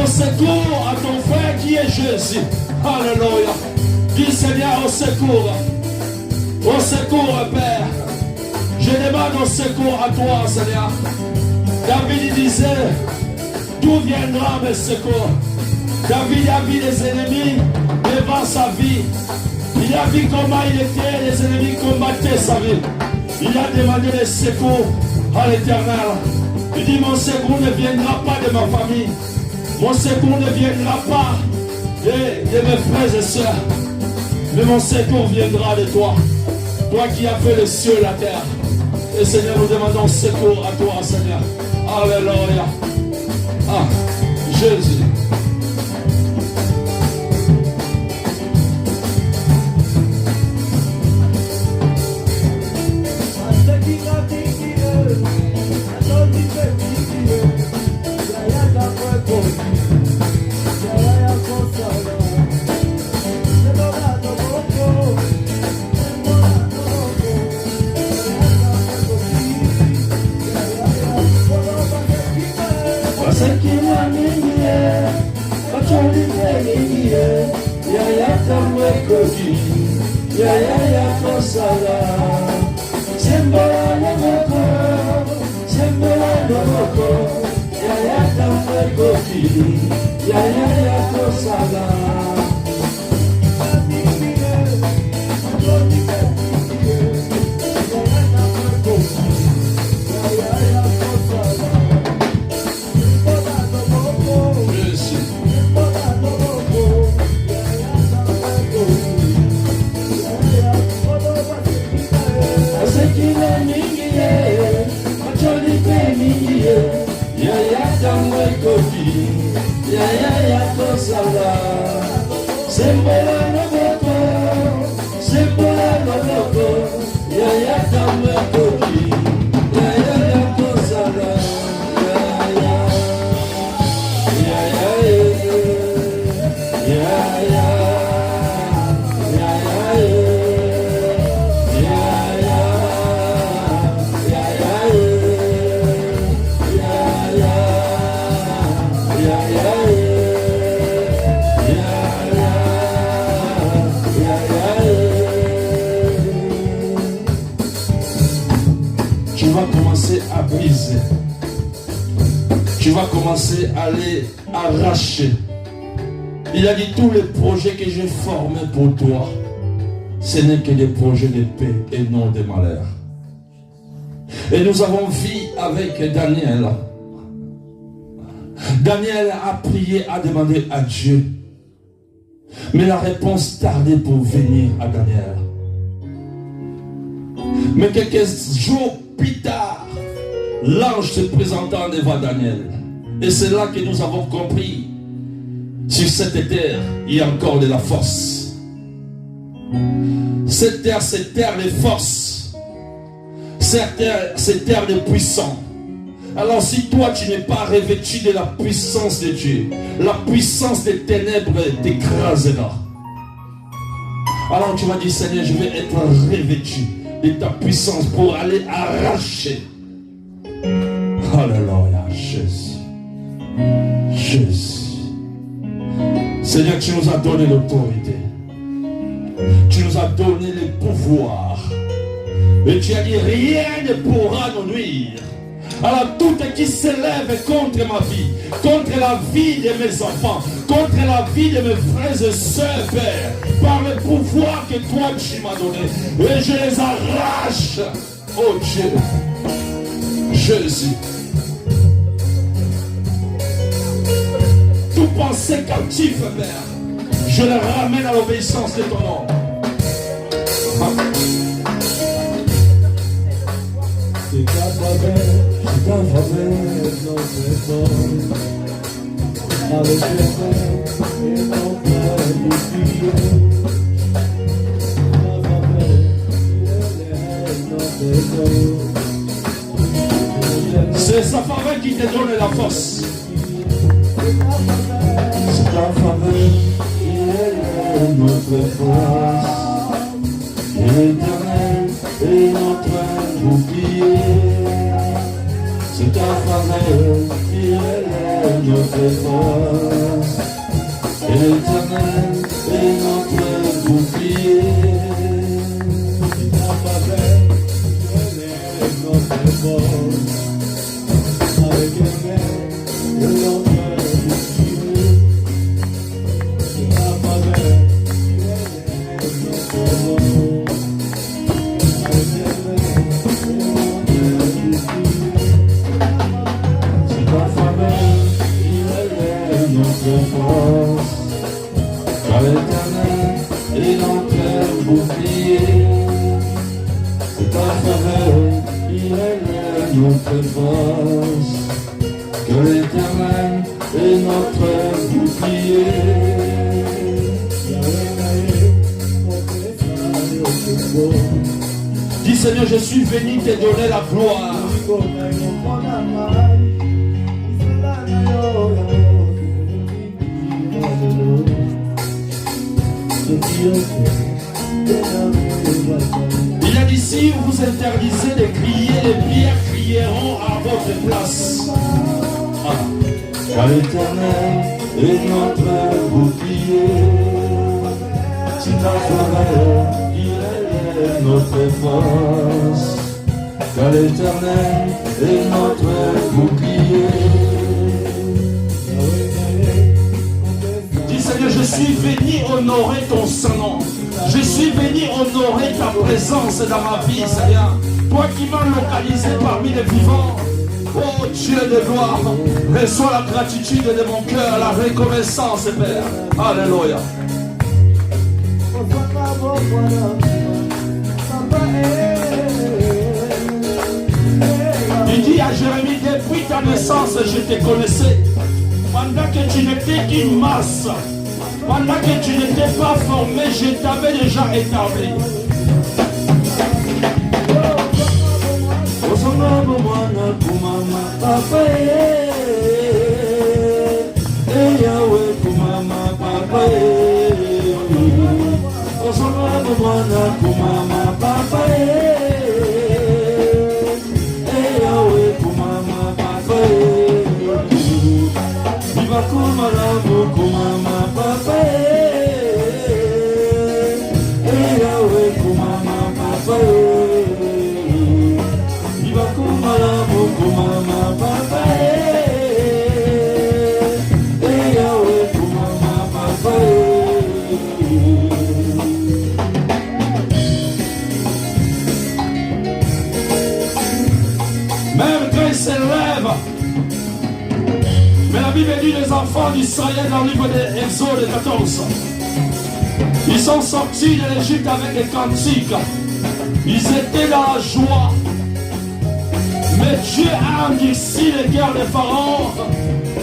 Secours à ton frère qui est Jésus. Alléluia. Dis Seigneur au secours. Au secours, Père. Je demande au secours à toi, Seigneur. David disait, d'où viendra mes secours? David a vu les ennemis devant sa vie. Il a vu comment il était, les ennemis combattaient sa vie. Il a demandé le secours à l'Éternel. Il dit, mon secours ne viendra pas de ma famille. Mon secours ne viendra pas de mes frères et sœurs. Mais mon secours viendra de toi. Toi qui as fait le ciel et la terre. Et Seigneur, nous demandons secours à toi, Seigneur. Alléluia. Ah, Jésus. Tu vas commencer à les arracher. Il a dit, tous les projets que j'ai formés pour toi, ce n'est que des projets de paix et non de malheur. Et nous avons vu avec Daniel. Daniel a prié, a demandé à Dieu. Mais la réponse tardait pour venir à Daniel. Mais quelques jours plus tard, l'ange se présentant devant Daniel. Et c'est là que nous avons compris. Sur cette terre, il y a encore de la force. Cette terre, c'est terre de force. Cette terre, c'est terre de puissance. Alors si toi, tu n'es pas revêtu de la puissance de Dieu, la puissance des ténèbres t'écrasera. Alors tu vas dire, Seigneur, je vais être revêtu de ta puissance pour aller arracher. Alléluia, Jésus. Jésus. Seigneur, tu nous as donné l'autorité. Tu nous as donné le pouvoir. Et tu as dit, rien ne pourra nous nuire. Alors tout ce qui s'élève contre ma vie, contre la vie de mes enfants, contre la vie de mes frères et sœurs, Père, par le pouvoir que toi tu m'as donné, et je les arrache, oh Dieu, Jésus. Tout pensée captif, Père, je le ramène à l'obéissance de ton nom. C'est sa faveur qui te donne la force. C'est ta faveur qui est notre force. L'Éternel est notre bouclier. C'est ta faveur qui est notre force. L'Éternel est notre bouclier. C'est ta faveur qui est notre force. Avec l'Éternel est notre bouclier. C'est ta faveur qui est notre force. Car l'Éternel est notre bouclier. C'est ta faveur qui est notre force. Que l'Éternel est notre bouclier. Dis Seigneur, je suis venu te donner la gloire. Il a dit si vous interdisez de crier, les pierres crieront à votre place. Car l'Éternel est notre bouclier. C'est ta faveur qui est notre force. Car l'Éternel est notre bouclier. Dis Seigneur, je suis venu honorer ton Saint-Nom. Je suis venu honorer ta présence dans ma vie, Seigneur. Toi qui m'as localisé parmi les vivants. Oh Dieu de gloire, reçois la gratitude de mon cœur, la reconnaissance, Père. Alléluia. Il dit à Jérémie, depuis ta naissance, je te connaissais. Pendant que tu n'étais qu'une masse, pendant que tu n'étais pas formé, je t'avais déjà établi. Même quand il s'élève, mais la Bible dit les enfants d'Israël dans le livre d'Exode 14, ils sont sortis de l'Égypte avec des cantiques, ils étaient dans la joie, mais Dieu a endurci les cœurs des pharaons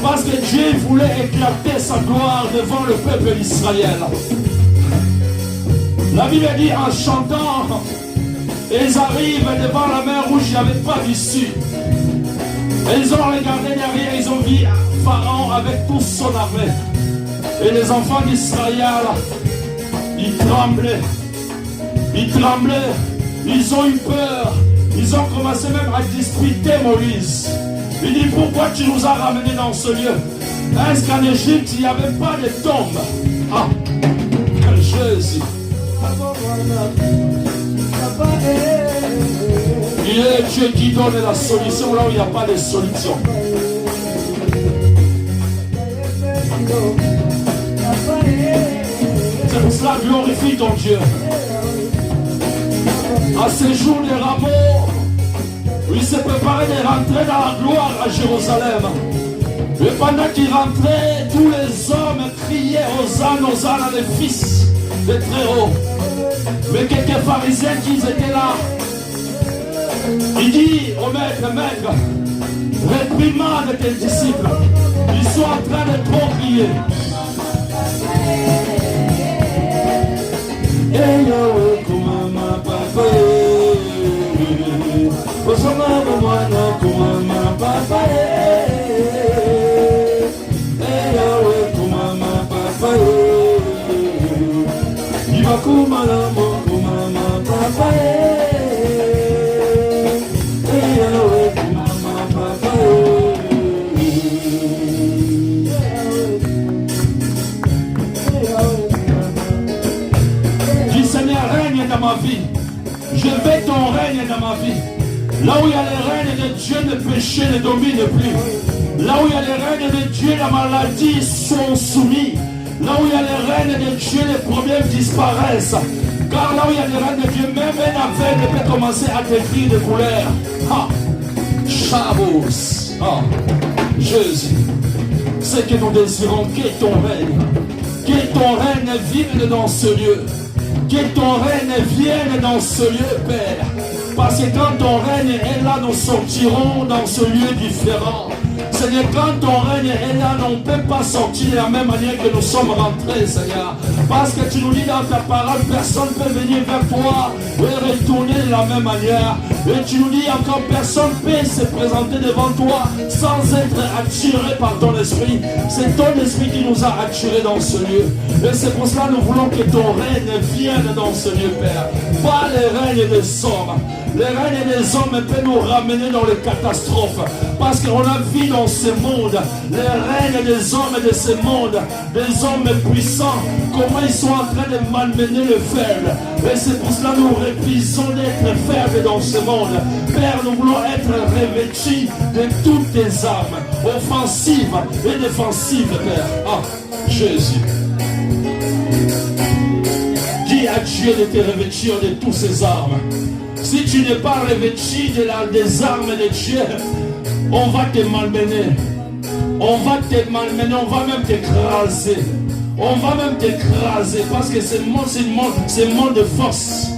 parce que Dieu voulait éclater sa gloire devant le peuple d'Israël. La Bible dit en chantant, ils arrivent devant la mer rouge, il n'y avait pas d'issue. Ils ont regardé derrière, ils ont vu Pharaon avec toute son armée. Et les enfants d'Israël, ils tremblaient. Ils tremblaient. Ils ont eu peur. Ils ont commencé même à disputer Moïse. Il dit, pourquoi tu nous as ramenés dans ce lieu? Est-ce qu'en Égypte, il n'y avait pas de tombe? Ah, Jésus. Il est Dieu qui donne la solution là où il n'y a pas de solution. C'est pour cela glorifie ton Dieu. À ces jours des rameaux, où il s'est préparé de rentrer dans la gloire à Jérusalem. Et pendant qu'il rentrait, tous les hommes criaient Hosanna, Hosanna, les fils de Très-Haut. Mais quelques pharisiens qui étaient là, Il dit au maître, maître, réprimande tes disciples. Ils sont en train de trop crier. Hey yo, kumama papa. Osama mwana kumama papa. Hey yo, kumama papa. Ibakumala mo kumama papa. Hey yo, kumama papa. Seigneur, règne dans ma vie. Je veux ton règne dans ma vie. Là où il y a le règne de Dieu, le péché ne domine plus. Là où il y a le règne de Dieu, la maladie sont soumis. Là où il y a le règne de Dieu, les problèmes disparaissent. Car là où il y a le règne de Dieu, même un aveugle peut commencer à décrire des couleurs. Ah, Chavos. Ah, Jésus. C'est que nous désirons que ton règne. Que ton règne vive dans ce lieu. Que ton règne vienne dans ce lieu, Père. Parce que quand ton règne est là, nous sortirons dans ce lieu différent. Seigneur, quand ton règne est là, on ne peut pas sortir de la même manière que nous sommes rentrés, Seigneur. Parce que tu nous dis dans ta parole, personne ne peut venir vers toi et retourner de la même manière. Et tu nous dis encore, personne ne peut se présenter devant toi sans être attiré par ton esprit. C'est ton esprit qui nous a attirés dans ce lieu. Et c'est pour cela que nous voulons que ton règne vienne dans ce lieu, Père. Pas le règne des hommes. Le règne des hommes peut nous ramener dans les catastrophes. Parce qu'on a vu dans ce monde, le règne des hommes de ce monde, des hommes puissants, comment ils sont en train de malmener le faible. Et c'est pour cela que nous refusons d'être faibles dans ce monde. Père, nous voulons être revêtus de toutes tes armes, offensives et défensives, Père. Ah, Jésus. Dis à Dieu de te revêtir de toutes ces armes. Si tu n'es pas revêtu des armes de Dieu, on va te malmener. On va te malmener, on va même t'écraser. On va même t'écraser parce que ce monde, c'est un monde de force.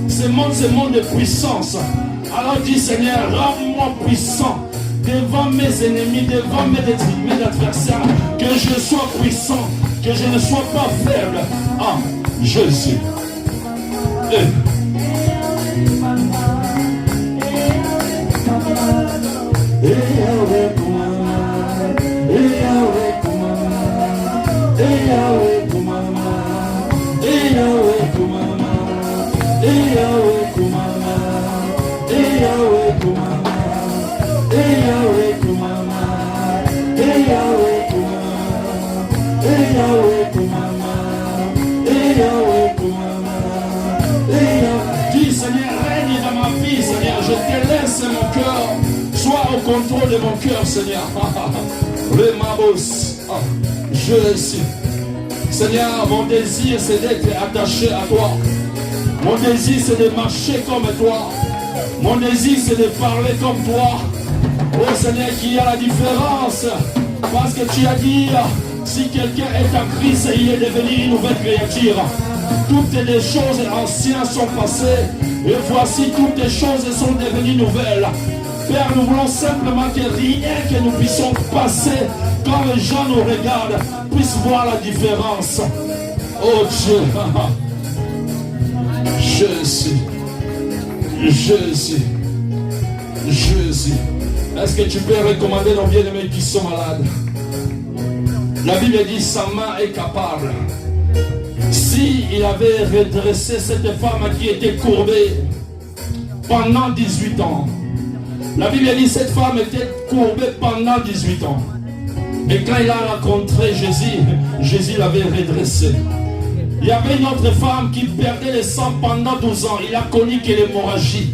Ce monde, c'est un monde de puissance. Alors dis Seigneur, rends-moi puissant devant mes ennemis, devant mes adversaires. Que je sois puissant, que je ne sois pas faible. Ah, Jésus. Dis Seigneur, règne dans ma vie, Seigneur, je te laisse mon cœur. Sois au contrôle de mon cœur, Seigneur. Le Mabos, je suis. Seigneur, mon désir c'est d'être attaché à toi. Mon désir c'est de marcher comme toi. Mon désir c'est de parler comme toi. Oh Seigneur, qu'il y a la différence. Parce que tu as dit, si quelqu'un est en Christ, il est devenu une nouvelle créature. Toutes les choses anciennes sont passées. Et voici toutes les choses sont devenues nouvelles. Père, nous voulons simplement que rien que nous puissions passer quand les gens nous regardent puissent voir la différence. Oh Dieu. Jésus. Jésus. Jésus. Est-ce que tu peux recommander nos bien-aimés qui sont malades? La Bible dit sa main est capable. Si il avait redressé cette femme qui était courbée pendant 18 ans. La Bible dit cette femme était courbée pendant 18 ans. Et quand il a rencontré Jésus, Jésus l'avait redressée. Il y avait une autre femme qui perdait le sang pendant 12 ans. Il a connu que l'hémorragie.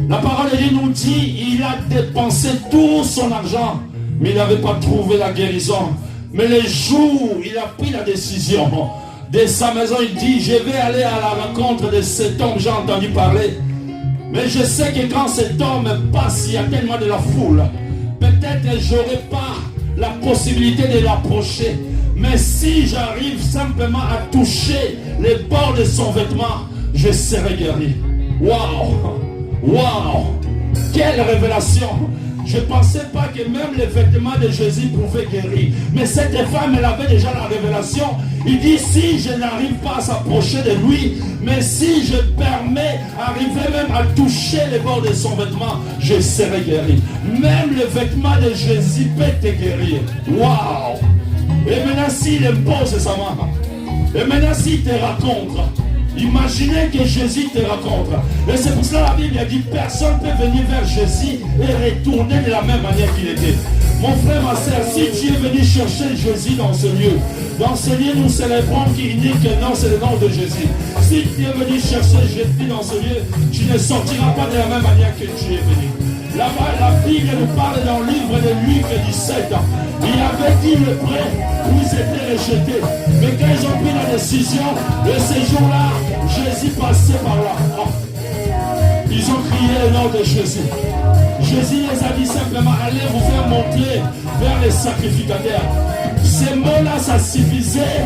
La parole de Dieu nous dit, il a dépensé tout son argent, mais il n'avait pas trouvé la guérison. Mais le jour où il a pris la décision de sa maison, il dit, je vais aller à la rencontre de cet homme, j'ai entendu parler. Mais je sais que quand cet homme passe, il y a tellement de la foule. Peut-être je n'aurai pas la possibilité de l'approcher. Mais si j'arrive simplement à toucher les bords de son vêtement, je serai guéri. Waouh! Waouh! Quelle révélation! Je ne pensais pas que même les vêtements de Jésus pouvaient guérir. Mais cette femme, elle avait déjà la révélation. Il dit, si je n'arrive pas à s'approcher de lui, mais si je permets, arriver même à toucher les bords de son vêtement, je serai guéri. Même le vêtement de Jésus peut te guérir. Waouh! Et maintenant, s'il impose sa main, et maintenant, s'il te raconte, imaginez que Jésus te rencontre. Et c'est pour cela que la Bible a dit, personne ne peut venir vers Jésus et retourner de la même manière qu'il était. Mon frère, ma soeur, si tu es venu chercher Jésus dans ce lieu, nous célébrons qu'il dit que non, c'est le nom de Jésus. Si tu es venu chercher Jésus dans ce lieu, tu ne sortiras pas de la même manière que tu es venu. Là-bas, la Bible nous parle dans le livre de Luc 17. Il avait dit le prêt où ils étaient rejetés. Mais quand ils ont pris la décision, de ces jours-là, Jésus passait par là. Oh. Ils ont crié le nom de Jésus. Jésus les a dit simplement, allez vous faire monter vers les sacrificateurs. Ces mots-là, ça suffisait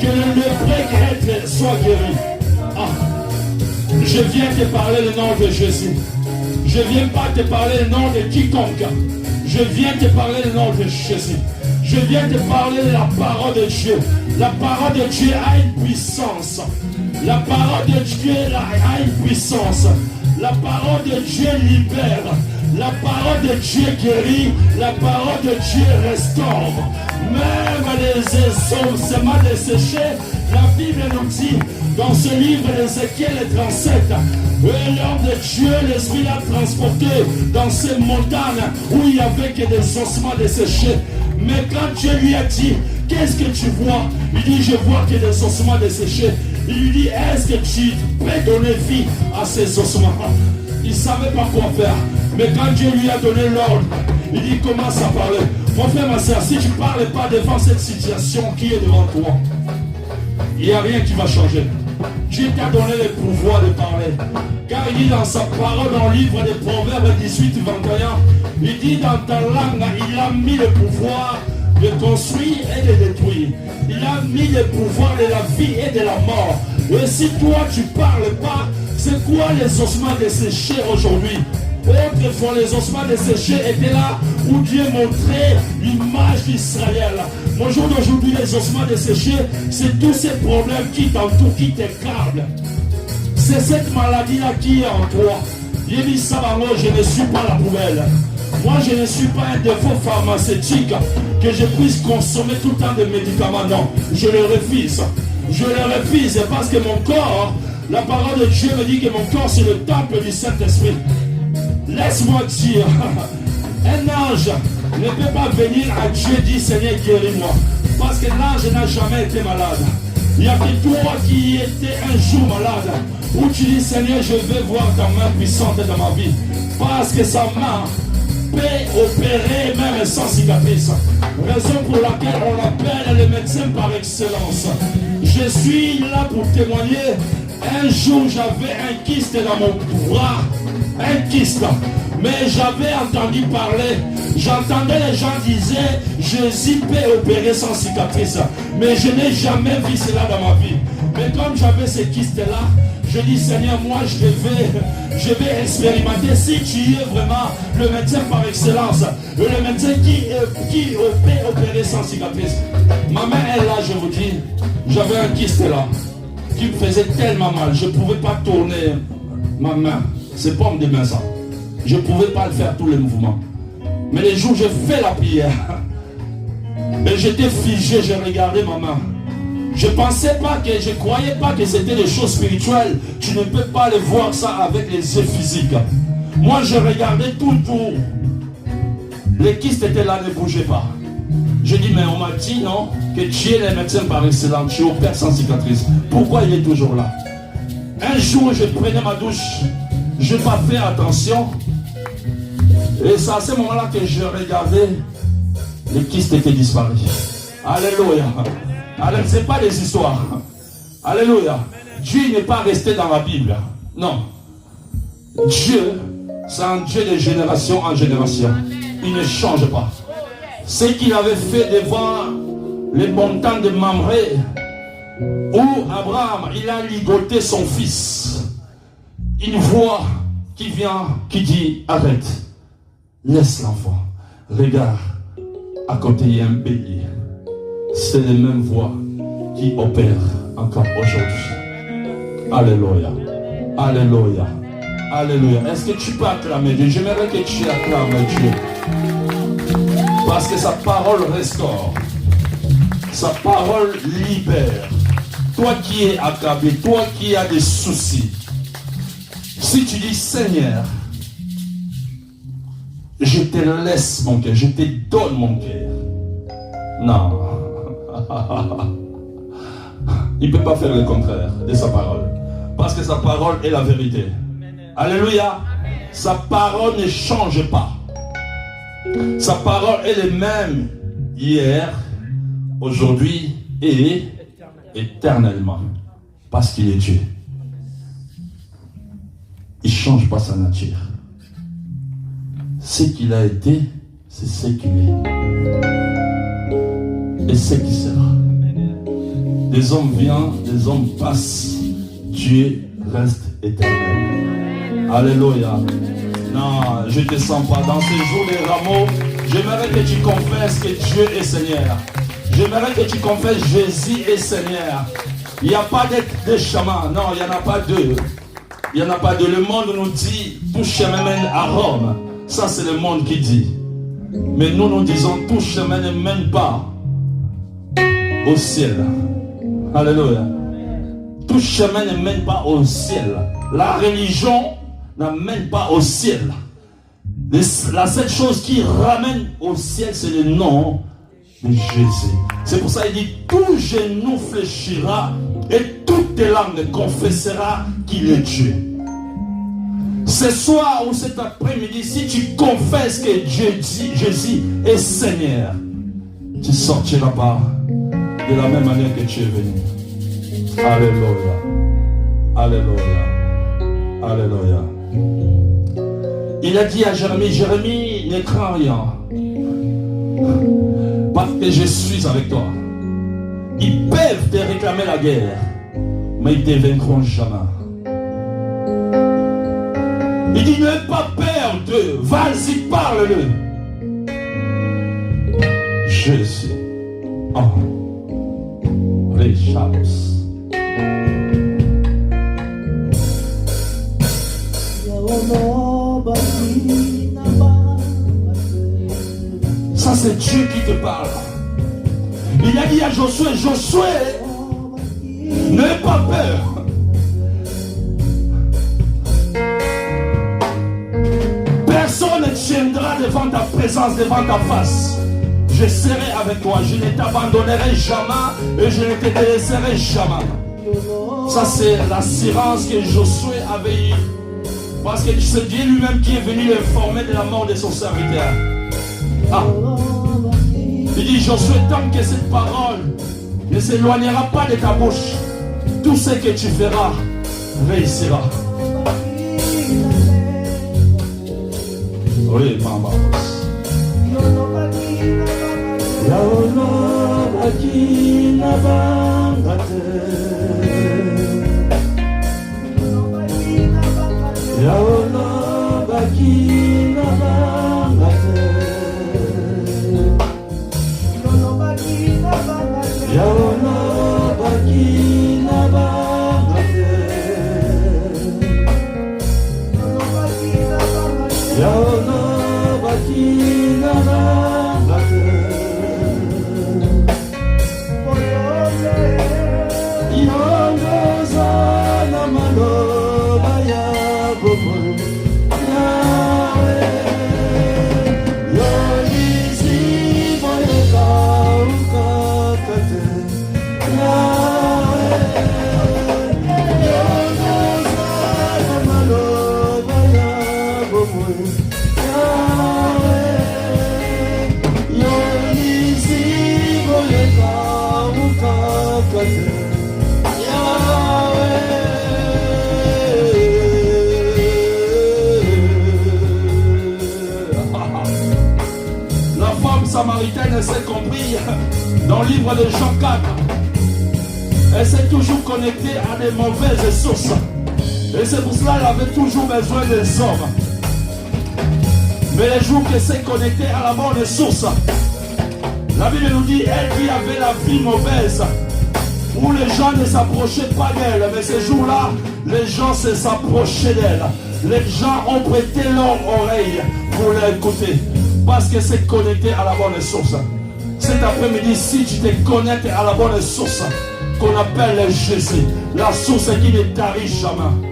que le lépreux grec soit guéri. Oh. Je viens te parler le nom de Jésus. Je ne viens pas te parler le nom de quiconque. Je viens te parler le nom de Jésus. Je viens te parler de la parole de Dieu. La parole de Dieu a une puissance. La parole de Dieu a une puissance. La parole de Dieu libère. La parole de Dieu guérit. La parole de Dieu restaure. Même les ossements desséchés, la Bible nous dit dans ce livre d'Ézéchiel 37, l'homme de Dieu, l'esprit l'a transporté dans ces montagnes où il n'y avait que des ossements desséchés. Mais quand Dieu lui a dit, qu'est-ce que tu vois? Il dit, je vois que des ossements desséchés. Il lui dit, est-ce que tu peux donner vie à ces ossements? Il ne savait pas quoi faire. Mais quand Dieu lui a donné l'ordre, il dit, commence à parler. Mon frère, ma soeur, si tu ne parles pas devant cette situation qui est devant toi, il n'y a rien qui va changer. Dieu t'a donné le pouvoir de parler. Car il dit dans sa parole, dans le livre des Proverbes 18, 21, il dit dans ta langue, il a mis le pouvoir de construire et de détruire. Il a mis le pouvoir de la vie et de la mort. Et si toi tu ne parles pas, c'est quoi les ossements desséchés aujourd'hui? Autrefois, les ossements desséchés étaient là où Dieu montrait l'image d'Israël. Mon jour d'aujourd'hui, les ossements desséchés, c'est tous ces problèmes qui t'entourent, qui t'écrasent. C'est cette maladie-là qui est en toi. Il dit ça, je ne suis pas la poubelle. Moi, je ne suis pas un défaut pharmaceutique que je puisse consommer tout le temps de médicaments. Non, je le refuse. Je le refuse parce que mon corps, la parole de Dieu me dit que mon corps, c'est le temple du Saint-Esprit. Laisse-moi dire, un ange ne peut pas venir à Dieu et dire, Seigneur, guéris-moi. Parce que l'ange n'a jamais été malade. Il n'y a que toi qui étais un jour malade, où tu dis, Seigneur, je veux voir ta main puissante dans ma vie. Parce que sa main peut opérer même sans cicatrice. Raison pour laquelle on l'appelle le médecin par excellence. Je suis là pour témoigner. Un jour, j'avais un kyste dans mon bras. Un kyste. Mais j'avais entendu parler. J'entendais les gens disaient, Jésus peut opérer sans cicatrice. Mais je n'ai jamais vu cela dans ma vie. Mais comme j'avais ce kyste-là, je dis, Seigneur, moi je vais expérimenter si tu es vraiment le médecin par excellence, le médecin qui peut opérer sans cicatrice. Ma main est là, je vous dis, j'avais un kyste là, qui me faisait tellement mal, je ne pouvais pas tourner ma main, c'est pas de main ça, je ne pouvais pas le faire tous les mouvements. Mais les jours où j'ai fait la prière, et j'étais figé, j'ai regardé ma main. Je ne pensais pas que, je ne croyais pas que c'était des choses spirituelles. Tu ne peux pas le voir ça avec les yeux physiques. Moi, je regardais tout autour. Les kystes étaient là, ne bougeaient pas. Je dis, mais on m'a dit, non, que tu es le médecin par excellence, tu opères sans cicatrice. Pourquoi il est toujours là? Un jour, je prenais ma douche, je n'ai pas fait attention. Et c'est à ce moment-là que je regardais, les kystes étaient disparus. Alléluia. Alors, ce n'est pas des histoires. Alléluia. Dieu n'est pas resté dans la Bible. Non. Dieu, c'est un Dieu de génération en génération. Il ne change pas. Ce qu'il avait fait devant les montagnes de Mamré, où Abraham, il a ligoté son fils. Une voix qui vient, qui dit arrête, laisse l'enfant, regarde, à côté il y a un bélier. C'est les mêmes voix qui opèrent encore aujourd'hui. Alléluia, alléluia, alléluia. Est-ce que tu peux acclamer Dieu? J'aimerais que tu acclames Dieu. Parce que sa parole restaure, sa parole libère. Toi qui es accablé, toi qui as des soucis, si tu dis Seigneur, je te laisse mon cœur, je te donne mon cœur. Non. Il ne peut pas faire le contraire de sa parole. Parce que sa parole est la vérité. Alléluia. Sa parole ne change pas. Sa parole est la même hier, aujourd'hui et éternellement. Parce qu'il est Dieu. Il ne change pas sa nature. Ce qu'il a été, c'est ce qu'il est. Et ce qui sera. Des hommes viennent, des hommes passent. Dieu reste éternel. Alléluia. Non, je ne te sens pas. Dans ces jours des rameaux, j'aimerais que tu confesses que Dieu est Seigneur. J'aimerais que tu confesses Jésus est Seigneur. Il n'y a pas de chaman. Non, il n'y en a pas deux. Il n'y en a pas deux. Le monde nous dit, tout chemin mène à Rome. Ça, c'est le monde qui dit. Mais nous disons, tout chemin ne mène pas au ciel. Alléluia. Tout chemin ne mène pas au ciel. La religion n'amène pas au ciel. La seule chose qui ramène au ciel, c'est le nom de Jésus. C'est pour ça qu'il dit, tout genou fléchira et toute langue confessera qu'il est Dieu. Ce soir ou cet après-midi, si tu confesses que Jésus est Seigneur, tu ne sortiras pas de la même manière que tu es venu. Alléluia. Alléluia. Alléluia. Il a dit à Jérémie, Jérémie, ne crains rien. Parce que je suis avec toi. Ils peuvent te réclamer la guerre, mais ils ne te vaincront jamais. Il dit, n'aie pas peur d'eux. Vas-y, parle-le. Jésus. Oh. Les Charles. Ça, c'est Dieu qui te parle. Il a dit à Josué, Josué, n'aie pas peur. Personne ne tiendra devant ta présence, devant ta face. Je serai avec toi, je ne t'abandonnerai jamais et je ne te délaisserai jamais. Ça, c'est l'assurance que Josué avait eue. Parce que c'est Dieu lui-même qui est venu l'informer de la mort de son serviteur. Ah. Il dit, Josué, tant que cette parole ne s'éloignera pas de ta bouche, tout ce que tu feras réussira. Oui, maman. Samaritaine s'est compris dans le livre de Jean 4. Elle s'est toujours connectée à des mauvaises sources. Et c'est pour cela qu'il avait toujours besoin des hommes. Mais les jours que c'est connecté à la bonne source, la Bible nous dit, elle qui avait la vie mauvaise, où les gens ne s'approchaient pas d'elle, mais ces jours-là, les gens s'approchaient d'elle. Les gens ont prêté leur oreille pour l'écouter, parce que c'est connecté à la bonne source. Cet après-midi, si tu te connectes à la bonne source, qu'on appelle Jésus, la source qui ne tarit jamais,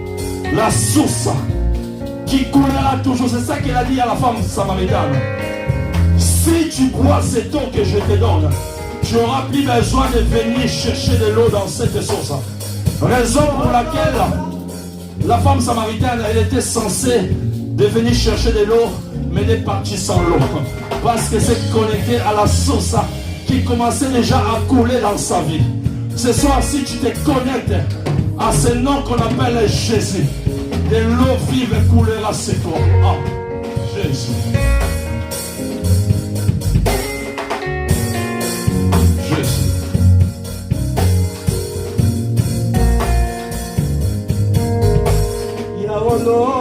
la source qui coulera toujours, c'est ça qu'il a dit à la femme samaritaine. Si tu bois cette eau que je te donne, tu n'auras plus besoin de venir chercher de l'eau dans cette source. Raison pour laquelle la femme samaritaine, elle était censée de venir chercher de l'eau, mais elle est partie sans l'eau. Parce que c'est connecté à la source qui commençait déjà à couler dans sa vie. Ce soir, si tu te connectes à ce nom qu'on appelle Jésus, de l'eau vive coulera sur toi. Ah, Jésus. Jésus. Yahweh.